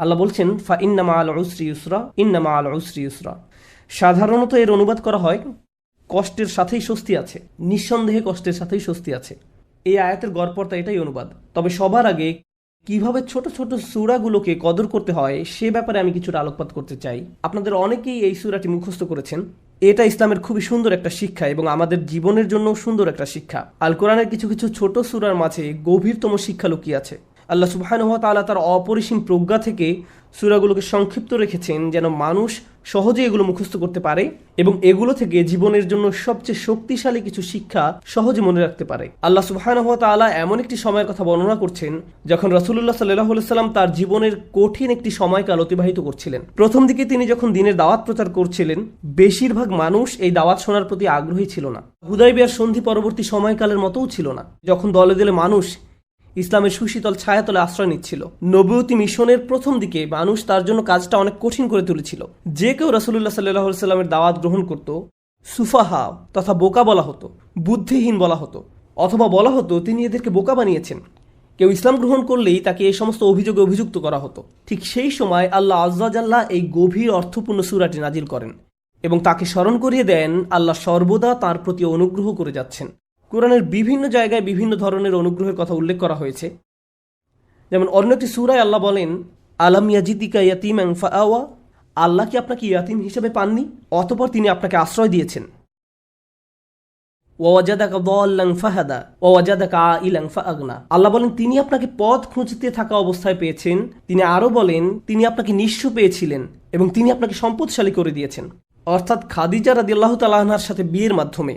আল্লাহ বলছেন ফা ইন্না মাআল উসরি ইউসরা, ইন্না মাআল উসরি ইউসরা। সাধারণত এর অনুবাদ করা হয় কষ্টের সাথেই স্বস্তি আছে, নিঃসন্দেহে কষ্টের সাথেই স্বস্তি আছে। এই আয়াতের গড়পড়তা এটাই অনুবাদ। তবে সবার আগে কিভাবে ছোট ছোট সূরাগুলোকে কদর করতে হয় সে ব্যাপারে আমি কিছুটা আলোকপাত করতে চাই। আপনাদের অনেকেই এই সূরাটি মুখস্থ করেছেন। এটা ইসলামের খুবই সুন্দর একটা শিক্ষা এবং আমাদের জীবনের জন্য সুন্দর একটা শিক্ষা। আল কোরআনের কিছু কিছু ছোট সূরার মাঝে গভীরতম শিক্ষা লুকিয়ে আছে। আল্লাহ সুবহানাহু ওয়া তাআলা তার অপরিসীম প্রজ্ঞা থেকে সূরাগুলোকে সংক্ষিপ্ত রেখেছেন যেন মানুষ সহজে এগুলো মুখস্থ করতে পারে এবং এগুলো থেকে জীবনের জন্য সবচেয়ে শক্তিশালী কিছু শিক্ষা সহজে মনে রাখতে পারে। আল্লাহ সুবহানাহু ওয়া তাআলা এমন একটি সময়ের কথা বর্ণনা করছেন যখন রাসূলুল্লাহ সাল্লাল্লাহু আলাইহি সাল্লাম তার জীবনের কঠিন একটি সময়কাল অতিবাহিত করছিলেন। প্রথম দিকে তিনি যখন দ্বীনের দাওয়াত প্রচার করছিলেন, বেশিরভাগ মানুষ এই দাওয়াত শোনার প্রতি আগ্রহী ছিল না। হুদায়বিয়ার সন্ধি পরবর্তী সময়কালের মতোও ছিল না, যখন দলে দলে মানুষ ইসলামের সুশীতল ছায়াতলে আশ্রয় নিচ্ছিল। নবুয়তি মিশনের প্রথম দিকে মানুষ তার জন্য কাজটা অনেক কঠিন করে তুলেছিল। যে কেউ রাসূলুল্লাহ সাল্লাল্লাহু আলাইহি সাল্লামের দাওয়াত গ্রহণ করত, সুফাহা তথা বোকা বলা হতো, বুদ্ধিহীন বলা হতো, অথবা বলা হতো তিনি এদেরকে বোকা বানিয়েছেন। কেউ ইসলাম গ্রহণ করলেই তাকে এই সমস্ত অভিযোগে অভিযুক্ত করা হতো। ঠিক সেই সময় আল্লাহ আযজা জাল্লা এই গভীর অর্থপূর্ণ সূরাটি নাজিল করেন এবং তাকে স্মরণ করিয়ে দেন আল্লাহ সর্বদা তার প্রতি অনুগ্রহ করে যাচ্ছেন। কোরআনের বিভিন্ন জায়গায় বিভিন্ন ধরনের অনুগ্রহের কথা উল্লেখ করা হয়েছে। যেমন অন্য একটি সূরায় আল্লাহ বলেন, আলাম ইয়াজিদিকা ইয়াতীমান ফাআওয়া, আল্লাহ কি আপনাকে ইয়াতীম হিসেবে পাননি, অতঃপর তিনি আপনাকে আশ্রয় দিয়েছেন। ওয়াজাদাকা দাল্লান ফাহাদা ওয়াজাদাকা আইলান ফাআগনা, আল্লাহ বলেন তিনি আপনাকে পথ খুঁজতে থাকা অবস্থায় পেয়েছেন। তিনি আরো বলেন তিনি আপনাকে নিঃস্ব পেয়েছিলেন এবং তিনি আপনাকে সম্পদশালী করে দিয়েছেন, অর্থাৎ খাদিজা রাদিয়াল্লাহু তাআলা আনহার সাথে বিয়ের মাধ্যমে।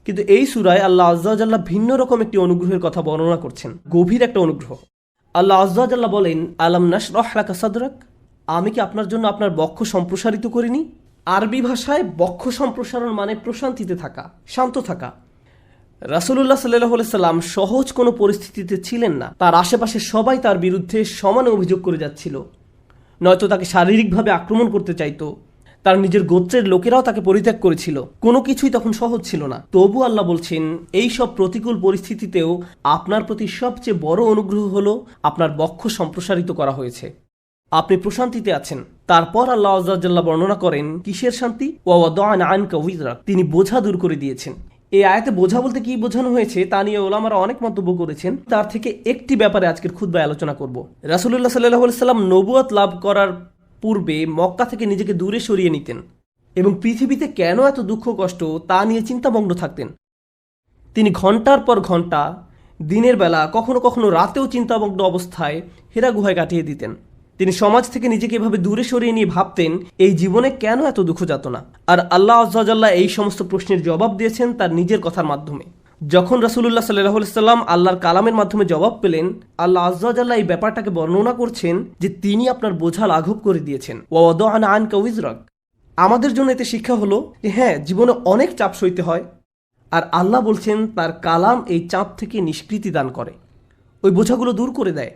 কিন্তু এই সূরায় আল্লাহ আযজা ওয়া জাল্লা ভিন্ন রকম একটি অনুগ্রহের কথা বর্ণনা করছেন, গভীর একটা অনুগ্রহ। আল্লাহ আযজা ওয়া জাল্লা বলেন, আলাম নাশরাহ লাকা সাদরাক, আমি কি আপনার জন্য আপনার বক্ষ সম্প্রসারিত করিনি। আরবি ভাষায় বক্ষ সম্প্রসারণ মানে প্রশান্তিতে থাকা, শান্ত থাকা। রাসূলুল্লাহ সাল্লাল্লাহু আলাইহি সাল্লাম সহজ কোনো পরিস্থিতিতে ছিলেন না। তার আশেপাশে সবাই তার বিরুদ্ধে সমানে অভিযোগ করে যাচ্ছিল, নয়তো তাকে শারীরিকভাবে আক্রমণ করতে চাইতো। তার নিজের গোত্রের লোকেরাও তাকে পরিত্যাগ করেছিল। কোনো কিছুই তখন সহজ ছিল না। তবু আল্লাহ বলছেন এই সব প্রতিকূল পরিস্থিতিতেও আপনার প্রতি সবচেয়ে বড় অনুগ্রহ হলো আপনার বক্ষ সম্প্রসারিত করা হয়েছে, আপনি প্রশান্তিতে আছেন। তারপর আল্লাহ আযজা ওয়া জাল্লা বর্ণনা করেন কিসের শান্তি, ওয়া ওয়াদা'না আনকা উযরাক, তিনি বোঝা দূর করে দিয়েছেন। এই আয়াতে বোঝা বলতে কি বোঝানো হয়েছে তা নিয়ে ওলামারা অনেক মন্তব্য করেছেন। তার থেকে একটি ব্যাপারে আজকের খুতবায় আলোচনা করব। রাসূলুল্লাহ সাল্লাল্লাহু আলাইহি সাল্লাম নবুয়ত লাভ করার পূর্বে মক্কা থেকে নিজেকে দূরে সরিয়ে নিতেন এবং পৃথিবীতে কেন এত দুঃখ কষ্ট তা নিয়ে চিন্তামগ্ন থাকতেন। তিনি ঘন্টার পর ঘন্টা দিনের বেলা কখনো কখনো রাতেও চিন্তামগ্ন অবস্থায় হেরা গুহায় কাটিয়ে দিতেন। তিনি সমাজ থেকে নিজেকে এভাবে দূরে সরিয়ে নিয়ে ভাবতেন এই জীবনে কেন এত দুঃখ যাতনা। আর আল্লাহ আযজা ওয়া জাল্লা এই সমস্ত প্রশ্নের জবাব দিয়েছেন তার নিজের কথার মাধ্যমে। যখন রাসূলুল্লাহ সাল্লাল্লাহু আলাইহি সাল্লাম আল্লাহর কালামের মাধ্যমে জবাব পেলেন, আল্লাহ আযজা ওয়া জাল্লা এই ব্যাপারটাকে বর্ণনা করছেন যে তিনি আপনার বোঝা লাঘব করে দিয়েছেন। ওয়া ওয়াদা'না আনকা উযরাক, আমাদের জন্য এতে শিক্ষা হলো যে হ্যাঁ, জীবনে অনেক চাপ সইতে হয়, আর আল্লাহ বলছেন তার কালাম এই চাপ থেকে নিষ্কৃতি দান করে, ওই বোঝাগুলো দূর করে দেয়।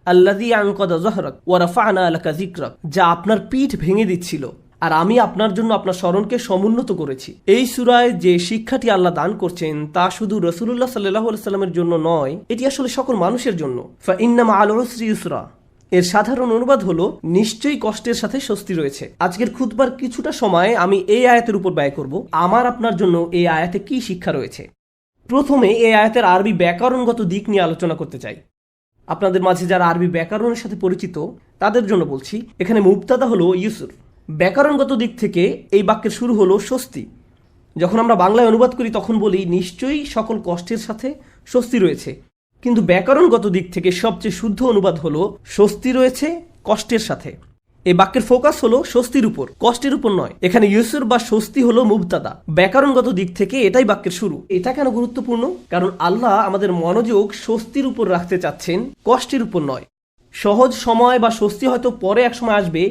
আল্লাযী আনকাযা যাহরাক ওয়া রাফা'না লাকা যিকরাক, যা আপনার পিঠ ভেঙে দিচ্ছিল আর আমি আপনার জন্য আপনার স্মরণকে সমুন্নত করেছি। এই সূরায় যে শিক্ষাটি আল্লাহ দান করছেন তা শুধু রাসূলুল্লাহ সাল্লাল্লাহু আলাইহি সাল্লামের জন্য নয়, এটি আসলে সকল মানুষের জন্য। ফা ইন্না মাআল উসরি ইউসরা, এর সাধারণ অনুবাদ হলো নিশ্চয়ই কষ্টের সাথে স্বস্তি রয়েছে। আজকের খুতবার কিছুটা সময় আমি এই আয়াতের উপর ব্যয় করব। আমার আপনার জন্য এই আয়াতে কি শিক্ষা রয়েছে। প্রথমে এই আয়াতের আরবি ব্যাকরণগত দিক নিয়ে আলোচনা করতে চাই। আপনাদের মাঝে যারা আরবি ব্যাকরণের সাথে পরিচিত তাদের জন্য বলছি, এখানে মুবতাদা হলো ইউসুর। ব্যাকরণগত দিক থেকে এই বাক্যের শুরু হলো স্বস্তি। যখন আমরা বাংলায় অনুবাদ করি তখন বলি নিশ্চয়ই সকল কষ্টের সাথে স্বস্তি রয়েছে, কিন্তু ব্যাকরণগত দিক থেকে সবচেয়ে শুদ্ধ অনুবাদ হলো স্বস্তি রয়েছে কষ্টের সাথে। এই বাক্যের ফোকাস হলো স্বস্তির উপর, কষ্টের উপর নয়। এখানে ইউসুর বা স্বস্তি হলো মুবতাদা। ব্যাকরণগত দিক থেকে এটাই বাক্যের শুরু। এটা কেন গুরুত্বপূর্ণ? কারণ আল্লাহ আমাদের মনোযোগ স্বস্তির উপর রাখতে চাচ্ছেন, কষ্টের উপর নয়। সহজ সময় বা স্বস্তি হয়তো পরে এক সময় আসবে,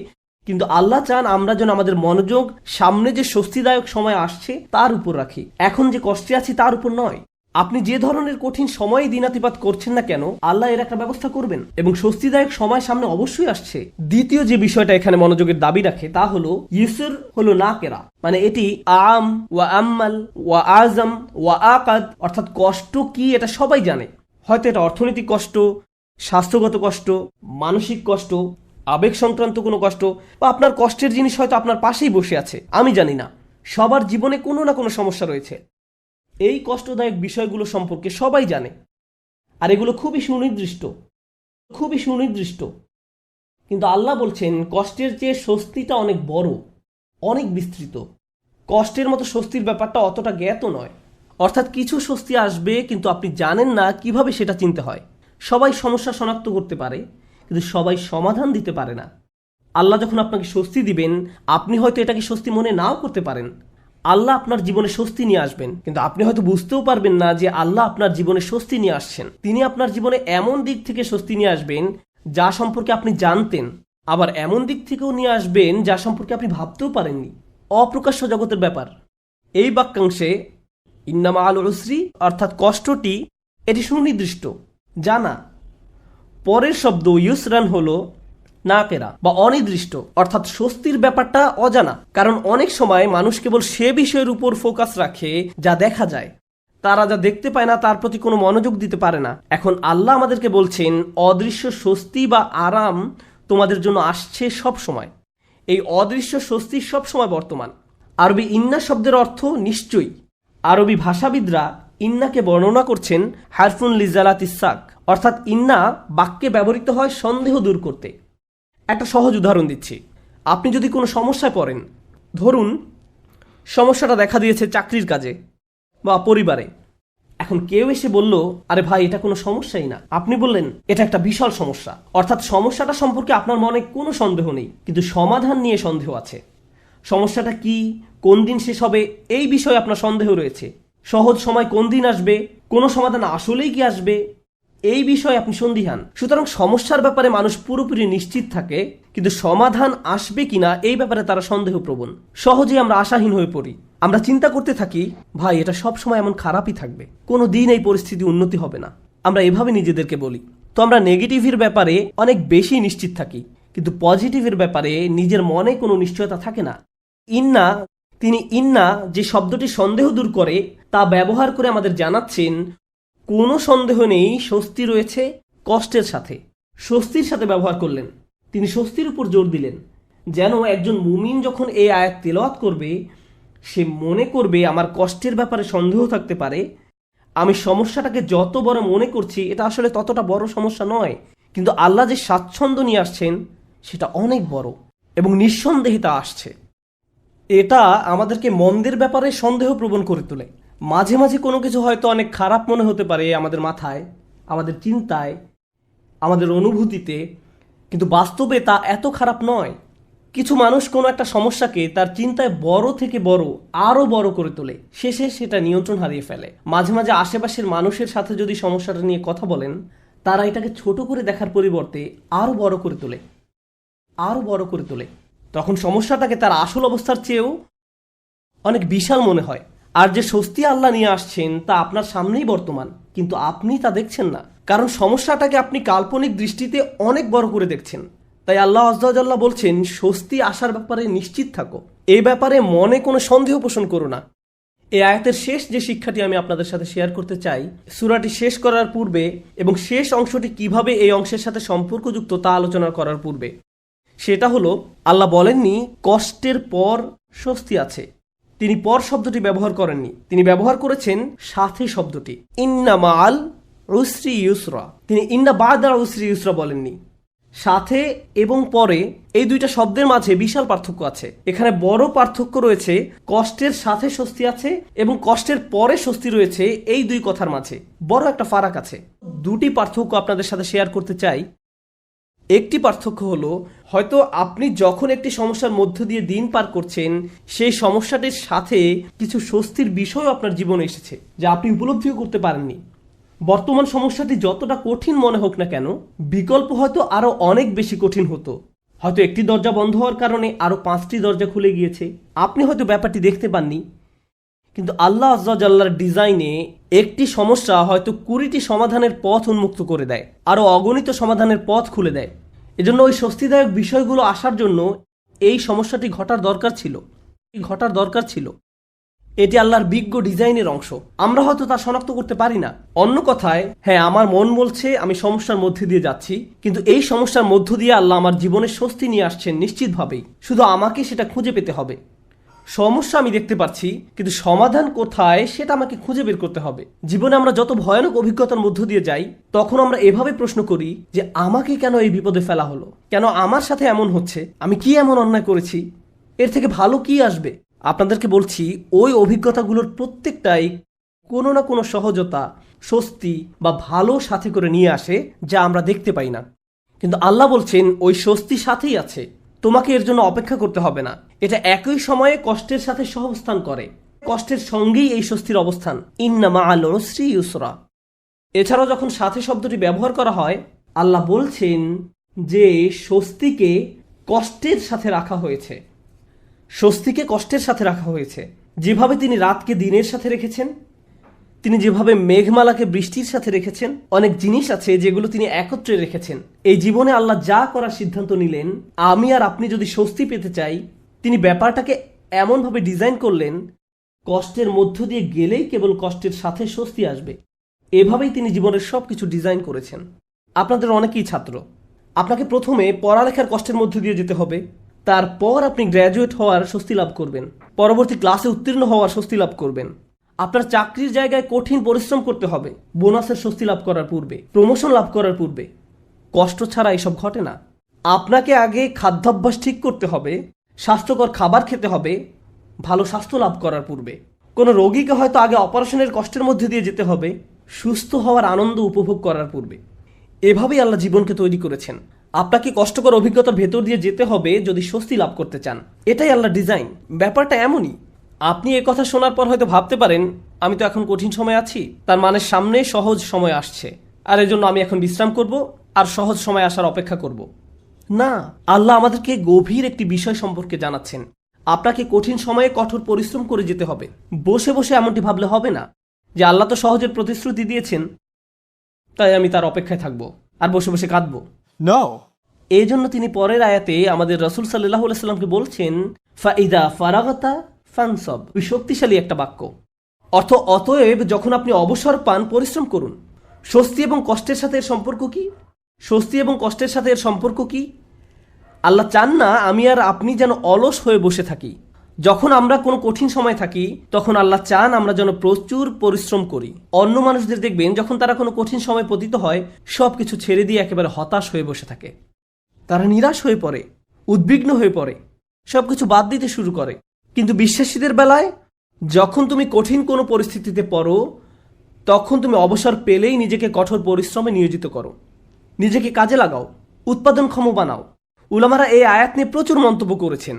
কিন্তু আল্লাহ চান আমরা যেন আমাদের মনোযোগ সামনে যে স্বস্তিদায়ক সময় আসছে তার উপর রাখি, এখন যে কষ্টে আছি তার উপর নয়। আপনি যে ধরনের কঠিন সময়ে দিনাতিপাত করছেন না কেন, আল্লাহ এর একটা ব্যবস্থা করবেন এবং স্বস্তিদায়ক সময় সামনে অবশ্যই আসছে। দ্বিতীয় যে বিষয়টা এখানে মনোযোগের দাবি রাখে তা হলো ইউসুর হলো নাকেরা, মানে এটি আম ওয়া আম্মাল ওয়া আজম ওয়া আকাদ, অর্থাৎ কষ্ট কি এটা সবাই জানে। হয়তো এটা অর্থনৈতিক কষ্ট, স্বাস্থ্যগত কষ্ট, মানসিক কষ্ট, আবেগ সংক্রান্ত কোনো কষ্ট, বা আপনার কষ্টের জিনিস হয়তো আপনার পাশেই বসে আছে, আমি জানি না। সবার জীবনে কোনো না কোনো সমস্যা রয়েছে। এই কষ্টদায়ক বিষয়গুলো সম্পর্কে সবাই জানে, আর এগুলো খুবই সুনির্দিষ্ট, খুবই সুনির্দিষ্ট। কিন্তু আল্লাহ বলছেন কষ্টের চেয়ে স্বস্তিটা অনেক বড়, অনেক বিস্তৃত। কষ্টের মতো স্বস্তির ব্যাপারটা অতটা জ্ঞাত নয়। অর্থাৎ কিছু স্বস্তি আসবে, কিন্তু আপনি জানেন না কিভাবে সেটা চিনতে হয়। সবাই সমস্যা শনাক্ত করতে পারে, কিন্তু সবাই সমাধান দিতে পারে না। আল্লাহ যখন আপনাকে স্বস্তি দিবেন, আপনি হয়তো এটাকে স্বস্তি মনে নাও করতে পারেন। আল্লাহ আপনার জীবনে স্বস্তি নিয়ে আসবেন, কিন্তু আপনি হয়তো বুঝতেও পারবেন না যে আল্লাহ আপনার জীবনে স্বস্তি নিয়ে আসছেন। তিনি আপনার জীবনে এমন দিক থেকে স্বস্তি নিয়ে আসবেন যা সম্পর্কে আপনি জানতেন, আবার এমন দিক থেকেও নিয়ে আসবেন যা সম্পর্কে আপনি ভাবতেও পারেননি। অপ্রকাশ্য জগতের ব্যাপার। এই বাক্যাংশে ইন্না মাআল উসরি অর্থাৎ কষ্টটি, এটি সুনির্দিষ্ট, জানা। পরের শব্দ ইউসরান হলো নাকেরা বা অনির্দিষ্ট, অর্থাৎ স্বস্তির ব্যাপারটা অজানা। কারণ অনেক সময় মানুষ কেবল সে বিষয়ের উপর ফোকাস রাখে যা দেখা যায়। তারা যা দেখতে পায় না তার প্রতি কোনো মনোযোগ দিতে পারে না। এখন আল্লাহ আমাদেরকে বলছেন অদৃশ্য স্বস্তি বা আরাম তোমাদের জন্য আসছে সব সময়। এই অদৃশ্য স্বস্তি সব সময় বর্তমান। আরবি ইন্না শব্দের অর্থ নিশ্চয়ই। আরবি ভাষাবিদরা ইন্নাকে বর্ণনা করছেন হারফুন লিজালাত ইসাক, অর্থাৎ ইন্না বাক্যে ব্যবহৃত হয় সন্দেহ দূর করতে। একটা সহজ উদাহরণ দিচ্ছি। আপনি যদি কোনো সমস্যায় পড়েন, ধরুন সমস্যাটা দেখা দিয়েছে চাকরির কাজে বা পরিবারে। এখন কেউ এসে বলল, আরে ভাই এটা কোনো সমস্যাই না। আপনি বললেন এটা একটা বিশাল সমস্যা। অর্থাৎ সমস্যাটা সম্পর্কে আপনার মনে কোনো সন্দেহ নেই, কিন্তু সমাধান নিয়ে সন্দেহ আছে। সমস্যাটা কি, কোন দিন শেষ হবে, এই বিষয়ে আপনার সন্দেহ রয়েছে। সহজ সময় কোন দিন আসবে, কোনো সমাধান আসলেই কি আসবে, এই বিষয়ে আপনি সন্দিহান। সুতরাং সমস্যার ব্যাপারে মানুষ পুরোপুরি নিশ্চিত থাকে, কিন্তু সমাধান আসবে কিনা এই ব্যাপারে তারা সন্দেহপ্রবণ। সহজেই আমরা আশাহীন হয়ে পড়ি। আমরা চিন্তা করতে থাকি, ভাই এটা সব সময় এমন খারাপই থাকবে, কোনো দিন এই পরিস্থিতি উন্নতি হবে না। আমরা এভাবে নিজেদেরকে বলি। তো আমরা নেগেটিভের ব্যাপারে অনেক বেশি নিশ্চিত থাকি, কিন্তু পজিটিভের ব্যাপারে নিজের মনে কোনো নিশ্চয়তা থাকে না। ইন্না যে শব্দটি সন্দেহ দূর করে তা ব্যবহার করে আমাদের জানাচ্ছেন কোনো সন্দেহ নেই, স্বস্তি রয়েছে কষ্টের সাথে। স্বস্তির সাথে ব্যবহার করলেন, তিনি স্বস্তির উপর জোর দিলেন। যেন একজন মুমিন যখন এই আয়াত তেলাওয়াত করবে, সে মনে করবে আমার কষ্টের ব্যাপারে সন্দেহ থাকতে পারে, আমি সমস্যাটাকে যত বড় মনে করছি এটা আসলে ততটা বড় সমস্যা নয়, কিন্তু আল্লাহ যে স্বাচ্ছন্দ্য নিয়ে আসছেন সেটা অনেক বড় এবং নিঃসন্দেহে তা আসছে। এটা আমাদেরকে মন্দের ব্যাপারে সন্দেহ প্রবণ করে তোলে। মাঝে মাঝে কোনো কিছু হয়তো অনেক খারাপ মনে হতে পারে আমাদের মাথায়, আমাদের চিন্তায়, আমাদের অনুভূতিতে, কিন্তু বাস্তবে তা এত খারাপ নয়। কিছু মানুষ কোনো একটা সমস্যাকে তার চিন্তায় বড় থেকে বড়, আরও বড় করে তোলে, শেষে সেটা নিয়ন্ত্রণ হারিয়ে ফেলে। মাঝে মাঝে আশেপাশের মানুষের সাথে যদি সমস্যাটা নিয়ে কথা বলেন, তারা এটাকে ছোট করে দেখার পরিবর্তে আরও বড় করে তোলে, আরও বড় করে তোলে। তখন সমস্যাটাকে তার আসল অবস্থার চেয়েও অনেক বিশাল মনে হয়। আর যে স্বস্তি আল্লাহ নিয়ে আসছেন তা আপনার সামনেই বর্তমান, কিন্তু আপনি তা দেখছেন না, কারণ সমস্যাটাকে আপনি কাল্পনিক দৃষ্টিতে অনেক বড় করে দেখছেন। তাই আল্লাহ আযজা ওয়া জাল্লা বলছেন স্বস্তি আসার ব্যাপারে নিশ্চিত থাকো, এই ব্যাপারে মনে কোনো সন্দেহ পোষণ করো না। এই আয়াতের শেষ যে শিক্ষাটি আমি আপনাদের সাথে শেয়ার করতে চাই, সূরাটি শেষ করার পূর্বে এবং শেষ অংশটি কিভাবে এই অংশের সাথে সম্পর্কযুক্ত তা আলোচনা করার পূর্বে, সেটা হলো আল্লাহ বলেননি কষ্টের পর স্বস্তি আছে। তিনি পর শব্দটি ব্যবহার করেননি, তিনি ব্যবহার করেছেন সাথে শব্দটি, ইন্না মাআল উসরি ইউসরা। তিনি ইন্না বা'দাল উসরি ইউসরা বলেননি। সাথে এবং পরে এই দুইটা শব্দের মাঝে বিশাল পার্থক্য আছে। এখানে বড় পার্থক্য রয়েছে কষ্টের সাথে স্বস্তি আছে এবং কষ্টের পরে স্বস্তি রয়েছে, এই দুই কথার মাঝে বড় একটা ফারাক আছে। দুটি পার্থক্য আপনাদের সাথে শেয়ার করতে চাই। একটি পার্থক্য হলো, হয়তো আপনি যখন একটি সমস্যার মধ্য দিয়ে দিন পার করছেন, সেই সমস্যাটির সাথে কিছু স্বস্তির বিষয় আপনার জীবনে এসেছে যা আপনি উপলব্ধিও করতে পারেননি। বর্তমান সমস্যাটি যতটা কঠিন মনে হোক না কেন, বিকল্প হয়তো আরো অনেক বেশি কঠিন হতো। হয়তো একটি দরজা বন্ধ হওয়ার কারণে আরো 5টি দরজা খুলে গিয়েছে। আপনি হয়তো ব্যাপারটি দেখতে পাননি, কিন্তু আল্লাহ আযজা ওয়া জাল্লার ডিজাইনে একটি সমস্যা হয়তো 20টি সমাধানের পথ উন্মুক্ত করে দেয়, আরো অগণিত সমাধানের পথ খুলে দেয়। এজন্য ওই স্বস্তিদায়ক বিষয়গুলো আসার জন্য এই সমস্যাটি ঘটার দরকার ছিল। এটি আল্লাহর বিজ্ঞ ডিজাইনের অংশ। আমরা হয়তো তা শনাক্ত করতে পারি না। অন্য কথায়, হ্যাঁ, আমার মন বলছে আমি সমস্যার মধ্যে দিয়ে যাচ্ছি, কিন্তু এই সমস্যার মধ্য দিয়ে আল্লাহ আমার জীবনে স্বস্তি নিয়ে আসছেন নিশ্চিতভাবেই। শুধু আমাকে সেটা খুঁজে পেতে হবে। সমস্যা আমি দেখতে পাচ্ছি, কিন্তু সমাধান কোথায় সেটা আমাকে খুঁজে বের করতে হবে। জীবনে আমরা যত ভয়ানক অভিজ্ঞতার মধ্য দিয়ে যাই, তখন আমরা এভাবে প্রশ্ন করি যে আমাকে কেন এই বিপদে ফেলা হলো, কেন আমার সাথে এমন হচ্ছে, আমি কি এমন অন্যায় করেছি, এর থেকে ভালো কি আসবে। আপনাদেরকে বলছি, ওই অভিজ্ঞতাগুলোর প্রত্যেকটাই কোনো না কোনো সহজতা, স্বস্তি বা ভালো সাথে করে নিয়ে আসে, যা আমরা দেখতে পাই না। কিন্তু আল্লাহ বলছেন ওই স্বস্তি সাথেই আছে, তোমাকে এর জন্য অপেক্ষা করতে হবে না। এটা একই সময়ে কষ্টের সাথে সহাবস্থান করে, কষ্টের সঙ্গেই এই স্বস্তির অবস্থান। ইন্না মাআল উসরি ইউসরা। এছাড়াও যখন সাথে শব্দটি ব্যবহার করা হয়, আল্লাহ বলছেন যে স্বস্তিকে কষ্টের সাথে রাখা হয়েছে। স্বস্তিকে কষ্টের সাথে রাখা হয়েছে। যেভাবে তিনি রাতকে দিনের সাথে রেখেছেন, তিনি যেভাবে মেঘমালাকে বৃষ্টির সাথে রেখেছেন, অনেক জিনিস আছে যেগুলো তিনি একত্রে রেখেছেন। এই জীবনে আল্লাহ যা করার সিদ্ধান্ত নিলেন, আমি আর আপনি যদি স্বস্তি পেতে চাই, তিনি ব্যাপারটাকে এমনভাবে ডিজাইন করলেন, কষ্টের মধ্য দিয়ে গেলেই কেবল কষ্টের সাথে স্বস্তি আসবে। এভাবেই তিনি জীবনের সবকিছু ডিজাইন করেছেন। আপনাদের অনেকেই ছাত্র, আপনাকে প্রথমে পড়ালেখার কষ্টের মধ্য দিয়ে যেতে হবে, তারপর আপনি গ্র্যাজুয়েট হওয়ার স্বস্তি লাভ করবেন, পরবর্তী ক্লাসে উত্তীর্ণ হওয়ার স্বস্তি লাভ করবেন। আপনার চাকরির জায়গায় কঠিন পরিশ্রম করতে হবে বোনাসের স্বস্তি লাভ করার পূর্বে, প্রমোশন লাভ করার পূর্বে। কষ্ট ছাড়া এসব ঘটে না। আপনাকে আগে খাদ্যাভ্যাস ঠিক করতে হবে, স্বাস্থ্যকর খাবার খেতে হবে ভালো স্বাস্থ্য লাভ করার পূর্বে। কোনো রোগীকে হয়তো আগে অপারেশনের কষ্টের মধ্যে দিয়ে যেতে হবে সুস্থ হওয়ার আনন্দ উপভোগ করার পূর্বে। এভাবেই আল্লাহ জীবনকে তৈরি করেছেন। আপনাকে কষ্টকর অভিজ্ঞতার ভেতর দিয়ে যেতে হবে যদি স্বস্তি লাভ করতে চান। এটাই আল্লাহ ডিজাইন। ব্যাপারটা এমনই। আপনি এ কথা শোনার পর হয়তো ভাবতে পারেন, আমি তো এখন কঠিন সময় আছি, তার মানে সামনে সহজ সময় আসছে, আর এজন্য আমি এখন বিশ্রাম করব আর সহজ সময় আসার অপেক্ষা করব। না, আল্লাহ আমাদেরকে গভীর একটি বিষয় সম্পর্কে জানাচ্ছেন। আপনাকে কঠিন সময়ে কঠোর পরিশ্রম করে যেতে হবে। বসে বসে এমনটি ভাবলে হবে না যে আল্লাহ তো সহজের প্রতিশ্রুতি দিয়েছেন, তাই আমি তার অপেক্ষায় থাকবো আর বসে বসে কাঁদবো। No. এই জন্য তিনি পরের আয়াতে আমাদের রাসূল সাল্লাল্লাহু আলাইহি সাল্লামকে বলছেন, ফাইদা ফারাগাতা ফানসব। শক্তিশালী একটা বাক্য। অর্থ, অতএব যখন আপনি অবসর পান পরিশ্রম করুন। স্বস্তি এবং কষ্টের সাথে এর সম্পর্ক কি? স্বস্তি এবং কষ্টের সাথে এর সম্পর্ক কি? আল্লাহ চান না আমি আর আপনি যেন অলস হয়ে বসে থাকি। যখন আমরা কোনো কঠিন সময় থাকি, তখন আল্লাহ চান আমরা যেন প্রচুর পরিশ্রম করি। অন্য মানুষদের দেখবেন যখন তারা কোনো কঠিন সময় পতিত হয়, সবকিছু ছেড়ে দিয়ে একেবারে হতাশ হয়ে বসে থাকে। তারা নিরাশ হয়ে পড়ে, উদ্বিগ্ন হয়ে পড়ে, সবকিছু বাদ দিতে শুরু করে। কিন্তু বিশ্বাসীদের বেলায় যখন তুমি কঠিন কোনো পরিস্থিতিতে পড়ো, তখন তুমি অবসর পেলেই নিজেকে কঠোর পরিশ্রমে নিয়োজিত করো, নিজেকে কাজে লাগাও, উৎপাদনক্ষম বানাও। উলামারা এই আয়াত নিয়ে প্রচুর মন্তব্য করেছেন।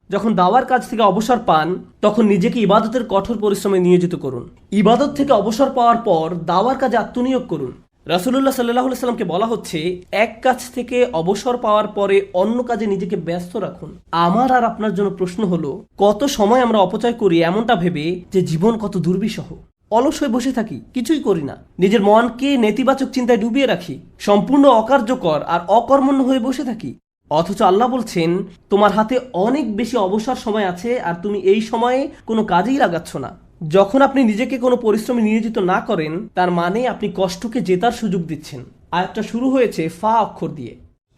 যখন দাওয়ার কাজ থেকে অবসর পান, তখন নিজেকে ইবাদতের কঠোর পরিশ্রমে নিয়োজিত করুন। ইবাদত থেকে অবসর পাওয়ার পর দাওয়ার কাজে আত্মনিয়োগ করুন। রাসূলুল্লাহ সাল্লাল্লাহু আলাইহি সাল্লামকে বলা হচ্ছে, এক কাজ থেকে অবসর পাওয়ার পরে অন্য কাজে নিজেকে ব্যস্ত রাখুন। আমার আর আপনার জন্য প্রশ্ন হলো, কত সময় আমরা অপচয় করি এমনটা ভেবে যে জীবন কত দুর্বিষহ। অলস হয়ে বসে থাকি, কিছুই করি না, নিজের মনকে নেতিবাচক চিন্তায় ডুবিয়ে রাখি, সম্পূর্ণ অকার্যকর আর অকর্মণ্য হয়ে বসে থাকি। অথচ আল্লাহ বলছেন, তোমার হাতে অনেক বেশি অবসর সময় আছে আর তুমি এই সময়ে কোনো কাজেই লাগাচ্ছ না। যখন আপনি নিজেকে কোনো পরিশ্রমে নিয়োজিত না করেন, তার মানে আপনি কষ্টকে জেতার সুযোগ দিচ্ছেন। আয়াতটা শুরু হয়েছে ফা অক্ষর দিয়ে,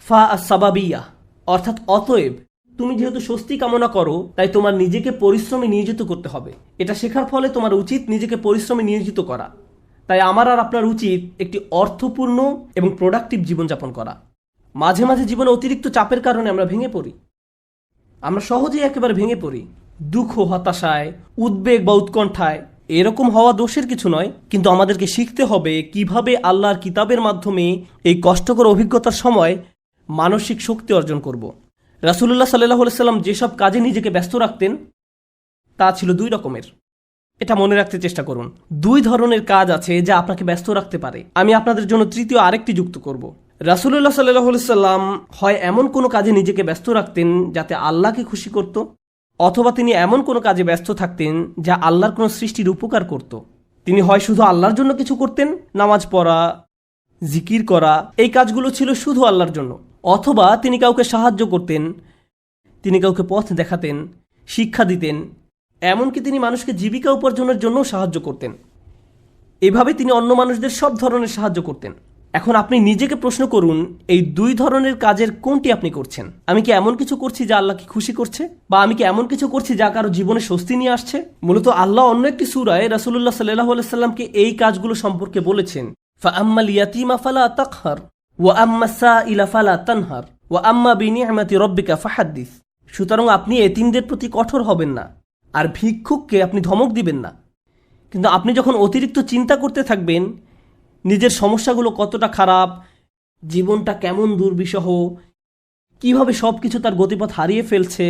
ফা আস-সাবাবিয়া, অর্থাৎ অতএব। তুমি যেহেতু স্বস্তি কামনা করো, তাই তোমার নিজেকে পরিশ্রমে নিয়োজিত করতে হবে। এটা শেখার ফলে তোমার উচিত নিজেকে পরিশ্রমে নিয়োজিত করা। তাই আমার আর আপনার উচিত একটি অর্থপূর্ণ এবং প্রোডাক্টিভ জীবনযাপন করা। মাঝে মাঝে জীবনে অতিরিক্ত চাপের কারণে আমরা ভেঙে পড়ি। আমরা সহজেই একেবারে ভেঙে পড়ি, দুঃখ, হতাশায়, উদ্বেগ বা উৎকণ্ঠায়। এরকম হওয়া দোষের কিছু নয়, কিন্তু আমাদেরকে শিখতে হবে কিভাবে আল্লাহর কিতাবের মাধ্যমে এই কষ্টকর অভিজ্ঞতার সময় মানসিক শক্তি অর্জন করব। রাসূলুল্লাহ সাল্লাল্লাহু আলাইহি সাল্লাম যেসব কাজে নিজেকে ব্যস্ত রাখতেন তা ছিল দুই রকমের। এটা মনে রাখতে চেষ্টা করুন। দুই ধরনের কাজ আছে যা আপনাকে ব্যস্ত রাখতে পারে। আমি আপনাদের জন্য তৃতীয় আরেকটি যুক্ত করব। রাসূলুল্লাহ সাল্লাল্লাহু আলাইহি সাল্লাম হয় এমন কোনো কাজে নিজেকে ব্যস্ত রাখতেন যাতে আল্লাহকে খুশি করত, অথবা তিনি এমন কোনো কাজে ব্যস্ত থাকতেন যা আল্লাহর কোনো সৃষ্টির উপকার করত। তিনি হয় শুধু আল্লাহর জন্য কিছু করতেন, নামাজ পড়া, জিকির করা, এই কাজগুলো ছিল শুধু আল্লাহর জন্য, অথবা তিনি কাউকে সাহায্য করতেন, তিনি কাউকে পথ দেখাতেন, শিক্ষা দিতেন, এমনকি তিনি মানুষকে জীবিকা উপার্জনের জন্য সাহায্য করতেন। এভাবে তিনি অন্য মানুষদের সব ধরনের সাহায্য করতেন। এখন আপনি নিজেকে প্রশ্ন করুন, এই দুই ধরনের কাজের কোনটি আপনি করছেন? আমি কি এমন কিছু করছি যা আল্লাহকে খুশি করছে, বা আমি কি এমন কিছু করছি যা কারো জীবনে স্বস্তি নিয়ে আসছে? মূলত আল্লাহ অন্য একটি সূরায় রাসূলুল্লাহ সাল্লাল্লাহু আলাইহি সাল্লামকে এই কাজগুলো সম্পর্কে বলেছেন, ফাআম্মাল ইয়াতীমা ফালা তাকহার ওয়া আম্মাস সাইলা ফালা তানহার ওয়া আম্মা বিনি'মাতি রাব্বিকা ফাহাদ্দিস। সুতরাং আপনি এতিমদের প্রতি কঠোর হবেন না, আর ভিক্ষুককে আপনি ধমক দিবেন না। কিন্তু আপনি যখন অতিরিক্ত চিন্তা করতে থাকবেন নিজের সমস্যাগুলো কতটা খারাপ, জীবনটা কেমন দুর্বিষহ, কিভাবে সব কিছু তার গতিপথ হারিয়ে ফেলছে,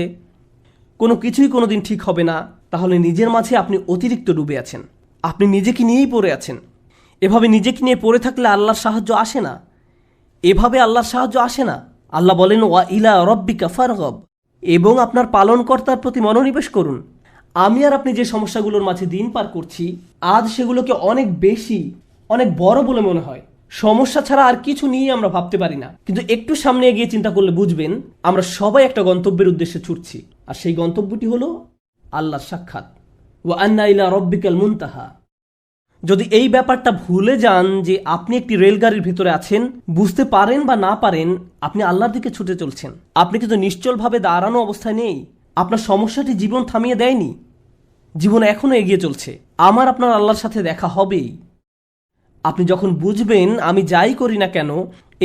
কোনো কিছুই কোনো দিন ঠিক হবে না, তাহলে নিজের মাঝে আপনি অতিরিক্ত ডুবে আছেন, আপনি নিজেকে নিয়েই পড়ে আছেন। এভাবে নিজেকে নিয়ে পড়ে থাকলে আল্লাহর সাহায্য আসে না, এভাবে আল্লাহর সাহায্য আসে না। আল্লাহ বলেন, ওয়া ইলা রব্বিকা ফারগব, এবং আপনার পালনকর্তার প্রতি মনোনিবেশ করুন। আমি আর আপনি যে সমস্যাগুলোর মাঝে দিন পার করছি, আজ সেগুলোকে অনেক বেশি, অনেক বড় বলে মনে হয়। সমস্যা ছাড়া আর কিছু নিয়ে আমরা ভাবতে পারি না, কিন্তু একটু সামনে এগিয়ে চিন্তা করলে বুঝবেন আমরা সবাই একটা গন্তব্যের উদ্দেশ্যে ছুটছি, আর সেই গন্তব্যটি হলো আল্লাহর সাক্ষাৎ। ওয়া আন্না ইলা রব্বিকাল মুনতাহা। যদি এই ব্যাপারটা ভুলে যান যে আপনি একটি রেলগাড়ির ভিতরে আছেন, বুঝতে পারেন বা না পারেন আপনি আল্লাহর দিকে ছুটে চলছেন, আপনি কিন্তু নিশ্চলভাবে দাঁড়ানো অবস্থায় নেই। আপনার সমস্যাটি জীবন থামিয়ে দেয়নি, জীবন এখনো এগিয়ে চলছে। আমার আপনার আল্লাহর সাথে দেখা হবেই। আপনি যখন বুঝবেন আমি যাই করি না কেন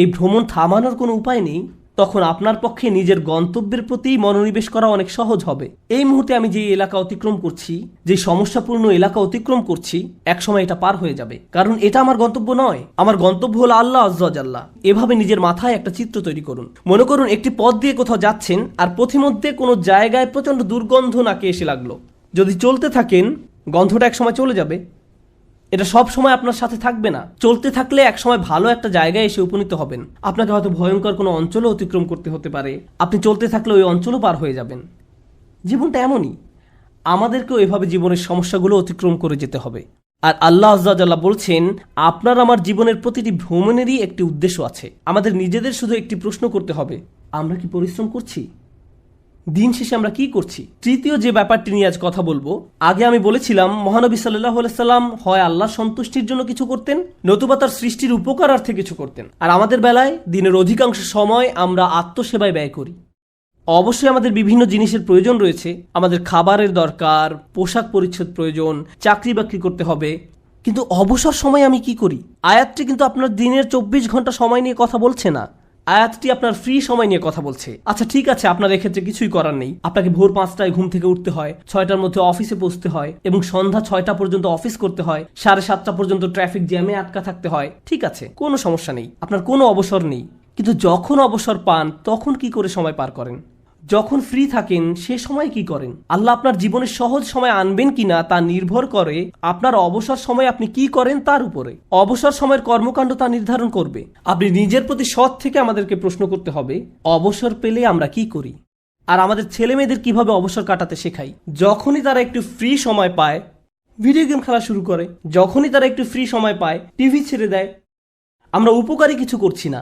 এই ভ্রমণ থামানোর কোনো উপায় নেই, তখন আপনার পক্ষে নিজের গন্তব্যের প্রতি মনোনিবেশ করা অনেক সহজ হবে। এই মুহূর্তে আমি যে এলাকা অতিক্রম করছি, যে সমস্যাপূর্ণ এলাকা অতিক্রম করছি, একসময় এটা পার হয়ে যাবে, কারণ এটা আমার গন্তব্য নয়। আমার গন্তব্য হলো আল্লাহ আযজা ওয়া জাল্লা। এভাবে নিজের মাথায় একটা চিত্র তৈরি করুন। মনে করুন একটি পথ দিয়ে কোথাও যাচ্ছেন, আর পথিমধ্যে কোনো জায়গায় প্রচণ্ড দুর্গন্ধ নাকে এসে লাগলো। যদি চলতে থাকেন গন্ধটা একসময় চলে যাবে, এটা সব সময় আপনার সাথে থাকবে না। চলতে থাকলে একসময় ভালো একটা জায়গায় এসে উপনীত হবেন। আপনাকে হয়তো ভয়ঙ্কর কোনো অঞ্চলও অতিক্রম করতে হতে পারে, আপনি চলতে থাকলে ওই অঞ্চলও পার হয়ে যাবেন। জীবনটা এমনই, আমাদেরকেও এভাবে জীবনের সমস্যাগুলো অতিক্রম করে যেতে হবে। আর আল্লাহ আযজা ওয়া জাল্লা বলছেন, আপনার আমার জীবনের প্রতিটি ভ্রমণেরই একটি উদ্দেশ্য আছে। আমাদের নিজেদের শুধু একটি প্রশ্ন করতে হবে, আমরা কি পরিশ্রম করছি? দিন শেষে আমরা কি করছি? তৃতীয় যে ব্যাপারটি নিয়ে আজ কথা বলবো, আগে আমি বলেছিলাম মহানবী সাল্লাল্লাহু আলাইহি সাল্লাম হয় আল্লাহর সন্তুষ্টির জন্য কিছু করতেন, নতুবা তার সৃষ্টির উপকারার্থে কিছু করতেন। আর আমাদের বেলায় দিনের অধিকাংশ সময় আমরা আত্মসেবায় ব্যয় করি। অবশ্যই আমাদের বিভিন্ন জিনিসের প্রয়োজন রয়েছে, আমাদের খাবারের দরকার, পোশাক পরিচ্ছদ প্রয়োজন, চাকরি বাকরি করতে হবে, কিন্তু অবসর সময় আমি কি করি? আয়াতটি কিন্তু আপনার দিনের 24 ঘন্টা সময় নিয়ে কথা বলছে না, আয়াতটি আপনার ফ্রি সময় নিয়ে কথা বলছে। আচ্ছা ঠিক আছে, আপনার এক্ষেত্রে কিছুই করার নেই, আপনাকে ভোর 5টায় ঘুম থেকে উঠতে হয়, 6টার মধ্যে অফিসে পৌঁছতে হয়, এবং সন্ধ্যা 6টা পর্যন্ত অফিস করতে হয়, 7:30 পর্যন্ত ট্রাফিক জ্যামে আটকা থাকতে হয়। ঠিক আছে, কোনো সমস্যা নেই, আপনার কোনো অবসর নেই। কিন্তু যখন অবসর পান তখন কি করে সময় পার করেন? যখন ফ্রি থাকেন সে সময় কি করেন? আল্লাহ আপনার জীবনে সহজ সময় আনবেন কিনা তা নির্ভর করে আপনার অবসর সময় আপনি কি করেন তার উপরে। অবসর সময়ের কর্মকাণ্ড তা নির্ধারণ করবে। আপনি নিজের প্রতি সৎ থেকে আমাদেরকে প্রশ্ন করতে হবে, অবসর পেলে আমরা কি করি? আর আমাদের ছেলে মেয়েদের কিভাবে অবসর কাটাতে শেখাই? যখনই তারা একটু ফ্রি সময় পায় ভিডিও গেম খেলা শুরু করে, যখনই তারা একটু ফ্রি সময় পায় টিভি ছেড়ে দেয়। আমরা উপকারী কিছু করছি না,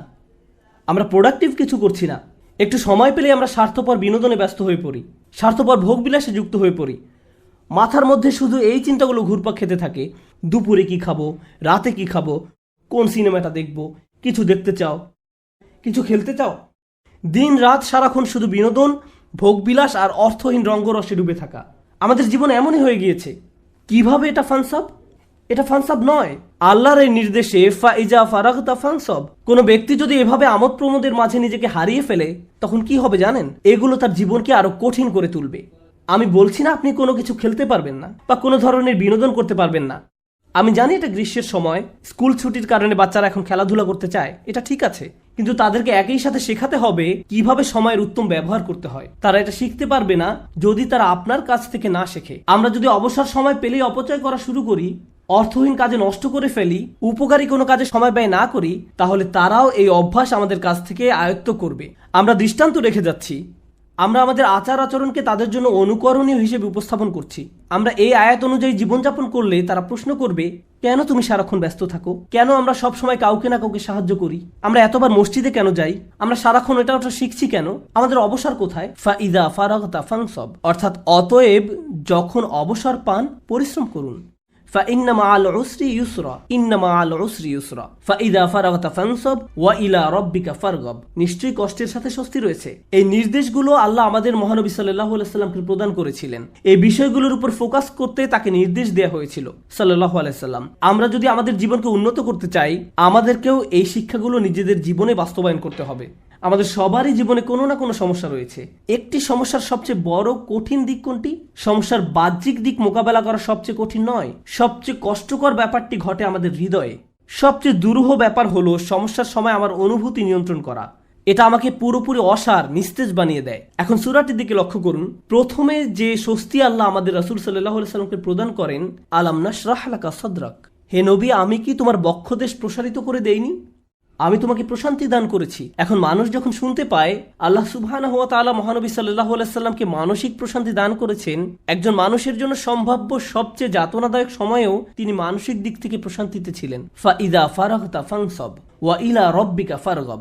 আমরা প্রোডাক্টিভ কিছু করছি না। একটু সময় পেলে আমরা স্বার্থপর বিনোদনে ব্যস্ত হয়ে পড়ি, স্বার্থপর ভোগবিলাসে যুক্ত হয়ে পড়ি। মাথার মধ্যে শুধু এই চিন্তাগুলো ঘুরপাক খেতে থাকে, দুপুরে কি খাবো, রাতে কি খাবো, কোন সিনেমাটা দেখবো, কিছু দেখতে চাও, কিছু খেলতে চাও। দিন রাত সারাক্ষণ শুধু বিনোদন, ভোগবিলাস আর অর্থহীন রঙ্গরসে ডুবে থাকা। আমাদের জীবন এমনই হয়ে গিয়েছে। কিভাবে এটা ফানসাব? এটা ফানসাব নয়, আল্লাহর এই নির্দেশে ফাইজা ফারাগতা ফানসাব। কোনো ব্যক্তি যদি এভাবে আমোদ প্রমোদের মাঝে নিজেকে হারিয়ে ফেলে তখন কি হবে জানেন? এগুলো তার জীবনকে আরো কঠিন করে তুলবে। আমি বলছি না আপনি কোনো কিছু খেলতে পারবেন না বা কোনো ধরনের বিনোদন করতে পারবেন না। আমি জানি এটা গ্রীষ্মের সময়, স্কুল ছুটির কারণে বাচ্চারা এখন খেলাধুলা করতে চায়, এটা ঠিক আছে, কিন্তু তাদেরকে একই সাথে শেখাতে হবে কিভাবে সময়ের উত্তম ব্যবহার করতে হয়। তারা এটা শিখতে পারবে না যদি তারা আপনার কাছ থেকে না শেখে। আমরা যদি অবসর সময় পেলেই অপচয় করা শুরু করি, অর্থহীন কাজে নষ্ট করে ফেলি, উপকারী কোনো কাজে সময় ব্যয় না করি, তাহলে তারাও এই অভ্যাস আমাদের কাছ থেকে আয়ত্ত করবে। আমরা দৃষ্টান্ত রেখে যাচ্ছি, আমরা আমাদের আচার আচরণকে তাদের জন্য অনুকরণীয় হিসেবে উপস্থাপন করছি। আমরা এই আয়াত অনুযায়ী জীবনযাপন করলে তারা প্রশ্ন করবে, কেন তুমি সারাক্ষণ ব্যস্ত থাকো? কেন আমরা সব সময় কাউকে না কাউকে সাহায্য করি? আমরা এতবার মসজিদে কেন যাই? আমরা সারাক্ষণ এটা ওটা শিখছি কেন? আমাদের অবসর কোথায়? ফাইদা ফারাগতা ফানসব, অর্থাৎ অতএব যখন অবসর পান পরিশ্রম করুন। فإن مع العسر يسرا إن مع العسر يسرا فإذا فرغت فانصب وإلى ربك فارغب। নিশ্চয়ই কষ্টের সাথে স্বস্তি রয়েছে। এই নির্দেশগুলো আল্লাহ আমাদের মহানবী সাল্লাল্লাহু আলাইহি সাল্লামকে প্রদান করেছিলেন। এই বিষয়গুলোর উপর ফোকাস করতে তাকে নির্দেশ দেওয়া হয়েছিল সাল্লাল্লাহু আলাইহি সাল্লাম। আমরা যদি আমাদের জীবনকে উন্নত করতে চাই, আমাদেরকেও এই শিক্ষাগুলো নিজেদের জীবনে বাস্তবায়ন করতে হবে। আমাদের সবারই জীবনে কোনো না কোনো সমস্যা রয়েছে। একটি সমস্যার সবচেয়ে বড় কঠিন দিক কোনটি? সমস্যার বাহ্যিক দিক মোকাবেলা করা সবচেয়ে কঠিন নয়, সবচেয়ে কষ্টকর ব্যাপারটি ঘটে আমাদের হৃদয়ে। সবচেয়ে দুরূহ ব্যাপার হলো সমস্যার সময় আমার অনুভূতি নিয়ন্ত্রণ করা। এটা আমাকে পুরোপুরি অসার, নিস্তেজ বানিয়ে দেয়। এখন সূরাটির দিকে লক্ষ্য করুন। প্রথমে যে স্বস্তি আল্লাহ আমাদের রাসূল সাল্লাল্লাহু আলাইহি সাল্লামকে প্রদান করেন, আলাম নাশরাহ লাকা সাদরাক, হে নবী, আমি কি তোমার বক্ষদেশ প্রসারিত করে দেইনি? আমি তোমাকে প্রশান্তি দান করেছি। এখন মানুষ যখন শুনতে পায় আল্লাহ সুবহানাহু ওয়া তাআলা মহানবী সাল্লাল্লাহু আলাইহি সাল্লামকে মানসিক প্রশান্তি দান করেছেন, একজন মানুষের জন্য সম্ভাব্য সবচেয়ে যাতনাদায়ক সময়েও তিনি মানসিক দিক থেকে প্রশান্তিতে ছিলেন। ফাইদা ফারাগতা ফানসব ওয়া ইলা রাব্বিকা ফারগব,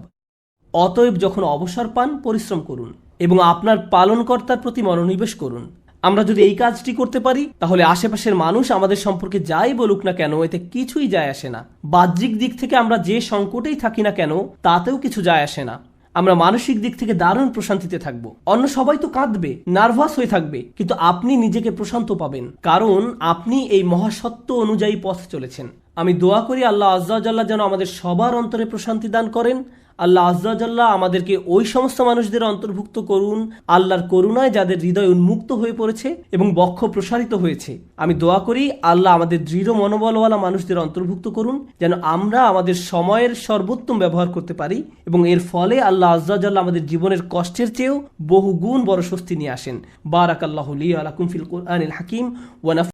অতএব যখন অবসর পান পরিশ্রম করুন এবং আপনার পালনকর্তার প্রতি মনোনিবেশ করুন। আমরা যদি এই কাজটি করতে পারি, তাহলে আশেপাশের মানুষ আমাদের সম্পর্কে যাই বলুক না কেন, এতে কিছুই যায় আসে না। বাহ্যিক দিক থেকে আমরা যে সংকটেই থাকি না কেন, তাতেও কিছু যায় আসে না। আমরা মানসিক দিক থেকে দারুণ প্রশান্তিতে থাকবো। অন্য সবাই তো কাঁদবে, নার্ভাস হয়ে থাকবে, কিন্তু আপনি নিজেকে প্রশান্ত পাবেন, কারণ আপনি এই মহাসত্য অনুযায়ী পথ চলেছেন। আমি দোয়া করি আল্লাহ আজ্জা ওয়া জাল্লা যেন আমাদের সবার অন্তরে প্রশান্তি দান করেন। আল্লাহ আজ্জা ওয়া জাল্লা আমাদেরকে ওই সমস্ত মানুষদের অন্তর্ভুক্ত করুন আল্লাহর করুণায় যাদের হৃদয় উন্মুক্ত হয়ে পড়েছে এবং বক্ষ প্রসারিত হয়েছে। আমি দোয়া করি আল্লাহ আমাদের দৃঢ় মনোবলওয়ালা মানুষদের অন্তর্ভুক্ত করুন, যেন আমরা আমাদের সময়ের সর্বোত্তম ব্যবহার করতে পারি এবং এর ফলে আল্লাহ আজ্জা ওয়া জাল্লা আমাদের জীবনের কষ্টের চেয়েও বহুগুণ বড় স্বস্তি নিয়ে আসেন। বারাকাল্লাহু লি ওয়া লাকুম ফিল কুরআনিল হাকিম ওয়া